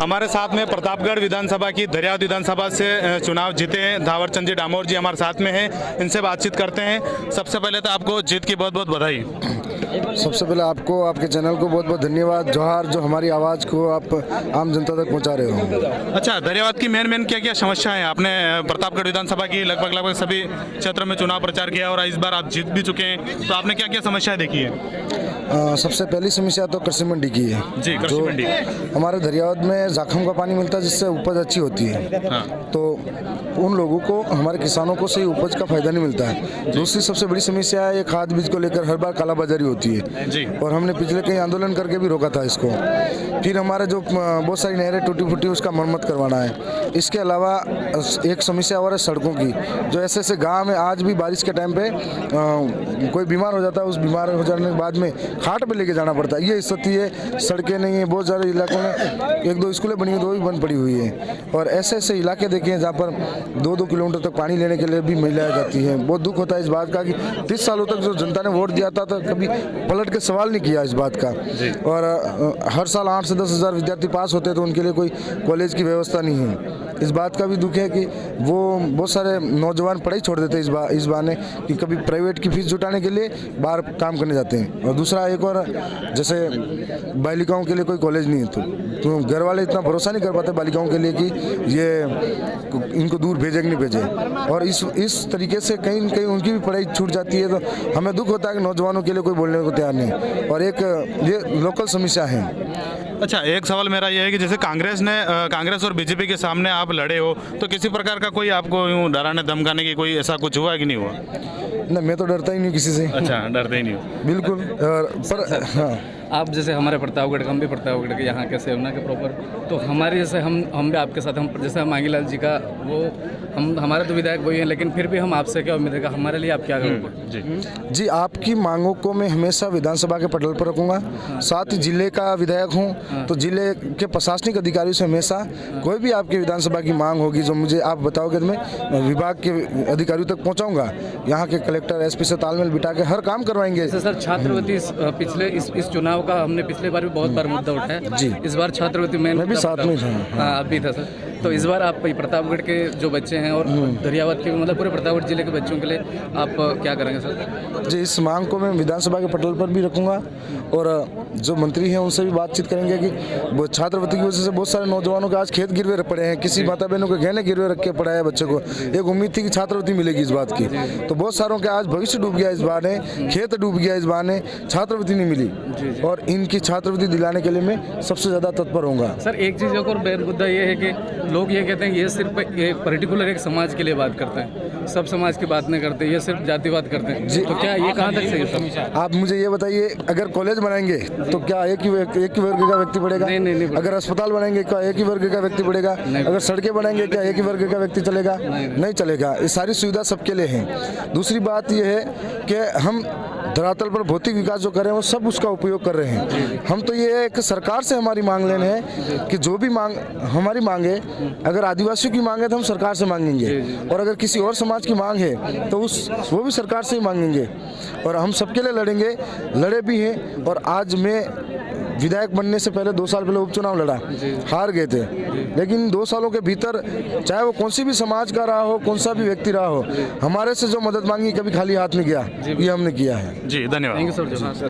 हमारे साथ में प्रतापगढ़ विधानसभा की दरियावत विधानसभा से चुनाव जीते हैं धावरचंद जी डामोर जी हमारे साथ में हैं। इनसे बातचीत करते हैं। सबसे पहले तो आपको जीत की बहुत बहुत बधाई। सबसे पहले आपको, आपके चैनल को बहुत बहुत धन्यवाद। जोहार, जो हमारी आवाज़ को आप आम जनता तक पहुंचा रहे हो। अच्छा, दरियावत की मेन क्या क्या समस्या है? आपने प्रतापगढ़ विधानसभा की लगभग सभी क्षेत्रों में चुनाव प्रचार किया और इस बार आप जीत भी चुके हैं, तो आपने क्या क्या समस्याएं देखी है? सबसे पहली समस्या तो कृषि मंडी की है जी, कृषि मंडी। हमारे दरियावत में जाखम का पानी मिलता है जिससे उपज अच्छी होती है। हाँ। तो उन लोगों को, हमारे किसानों को सही उपज का फायदा नहीं मिलता है। दूसरी सबसे बड़ी समस्या है ये खाद बीज को लेकर हर बार कालाबाजारी होती है जी। और हमने पिछले कई आंदोलन करके भी रोका था इसको। फिर हमारे जो बहुत सारी नहरें टूटी फूटी उसका मरम्मत करवाना है। इसके अलावा एक समस्या और है सड़कों की। जो ऐसे गाँव में आज भी बारिश के टाइम पे कोई बीमार हो जाता है, उस बीमार हो जाने के बाद में खाट पे लेके जाना पड़ता है। ये स्थिति है, सड़कें नहीं है। बहुत सारे इलाकों में एक दो स्कूलें बनी हुई, वो भी बंद पड़ी हुई है। और ऐसे ऐसे इलाके देखे हैं जहाँ पर 2-2 किलोमीटर तक पानी लेने के लिए भी महिलाएं जाती हैं। बहुत दुख होता है इस बात का कि 30 सालों तक जो जनता ने वोट दिया था तो कभी पलट के सवाल नहीं किया इस बात का। और हर साल 8 से 10 हज़ार विद्यार्थी पास होते हैं तो उनके लिए कोई कॉलेज की व्यवस्था नहीं है। इस बात का भी दुख है कि वो बहुत सारे नौजवान पढ़ाई छोड़ देते हैं इस बहाने कि कभी प्राइवेट की फीस जुटाने के लिए बाहर काम करने जाते हैं। और दूसरा एक और, जैसे बालिकाओं के लिए कोई कॉलेज नहीं है तो घर वाले इतना भरोसा नहीं कर पाते बालिकाओं के लिए कि ये इनको दूर भेजे कि नहीं भेजे। और इस तरीके से कहीं न कहीं उनकी भी पढ़ाई छूट जाती है। तो हमें दुख होता है कि नौजवानों के लिए कोई बोलने को तैयार नहीं। और एक ये लोकल समस्या है। अच्छा, एक सवाल मेरा ये है कि जैसे कांग्रेस और बीजेपी के सामने आप लड़े हो तो किसी प्रकार का कोई आपको यूँ डराने धमकाने की कोई ऐसा कुछ हुआ कि नहीं हुआ? नहीं, मैं तो डरता ही नहीं किसी से। अच्छा, डरते ही नहीं हो? बिल्कुल। पर हाँ, आप जैसे हमारे प्रतापगढ़, हम भी प्रतापगढ़ के यहाँ के सेवना के प्रॉपर, तो हमारे जैसे हम भी आपके साथ, हम जैसे मांगीलाल जी का वो हमारे तो विधायक वही हैं, लेकिन फिर भी हम आपसे क्या उम्मीद है, हमारे लिए आप क्या करोगे? जी, आपकी मांगों को मैं हमेशा विधानसभा के पटल पर रखूंगा। साथ ही जिले का विधायक हूं तो जिले के प्रशासनिक अधिकारियों से हमेशा कोई भी आपकी विधानसभा की मांग होगी जो मुझे आप बताओगे तो मैं विभाग के अधिकारियों तक पहुंचाऊंगा। यहाँ के कलेक्टर, एसपी से तालमेल बिठा के हर काम करवाएंगे। सर, छात्रवृत्ति पिछले इस चुनाव का हमने पिछले बार भी बहुत बार मुद्दा उठाया जी। इस बार छात्रवृत्ति मैं भी साथ में था। हाँ, आप भी था सर। तो इस बार आप प्रतापगढ़ के जो बच्चे हैं और दरियावत के, मतलब पूरे प्रतापगढ़ जिले के बच्चों के लिए आप क्या करेंगे सर? जी, इस मांग को मैं विधानसभा के पटल पर भी रखूंगा और जो मंत्री हैं उनसे भी बातचीत करेंगे कि वो छात्रवृत्ति की वजह से बहुत सारे नौजवानों के आज खेत गिरवे पड़े हैं। किसी माता बहनों के गहने गिरवे रख के पढ़ाया बच्चे को। एक उम्मीद थी कि छात्रवृत्ति मिलेगी इस बात की, तो बहुत सारों के आज भविष्य डूब गया इस बहाने, खेत डूब गया इस बहाने, छात्रवृत्ति नहीं मिली। और इनकी छात्रवृत्ति दिलाने के लिए मैं सबसे ज़्यादा तत्पर रहूँगा। सर, एक चीज़ और बेहद मुद्दा ये है कि लोग ये कहते हैं ये सिर्फ एक पर्टिकुलर एक समाज के लिए बात करते हैं, सब समाज की बात नहीं करते, ये सिर्फ जातिवाद करते हैं जी। तो क्या ये कहाँ तक सही है? आप मुझे ये बताइए, अगर कॉलेज बनाएंगे तो क्या एक ही वर्ग का व्यक्ति पढ़ेगा? नहीं। अगर अस्पताल बनाएंगे क्या एक ही वर्ग का व्यक्ति पढ़ेगा? अगर सड़कें बनाएंगे क्या एक ही वर्ग का व्यक्ति चलेगा? नहीं चलेगा। ये सारी सुविधा सबके लिए है। दूसरी बात यह है कि हम धरातल पर भौतिक विकास जो कर रहे हैं वो सब उसका उपयोग कर रहे हैं। हम तो ये एक सरकार से हमारी मांग लेने हैं कि जो भी मांग हमारी मांग है, अगर आदिवासियों की मांग है तो हम सरकार से मांगेंगे, और अगर किसी और समाज की मांग है तो वो भी सरकार से ही मांगेंगे। और हम सबके लिए लड़ेंगे, लड़े भी हैं। और आज मैं विधायक बनने से पहले 2 साल पहले उपचुनाव लड़ा, हार गए थे, लेकिन 2 सालों के भीतर चाहे वो कौन सी भी समाज का रहा हो, कौन सा भी व्यक्ति रहा हो, हमारे से जो मदद मांगी कभी खाली हाथ नहीं गया, ये हमने किया है। जी, धन्यवाद। Thank you sir.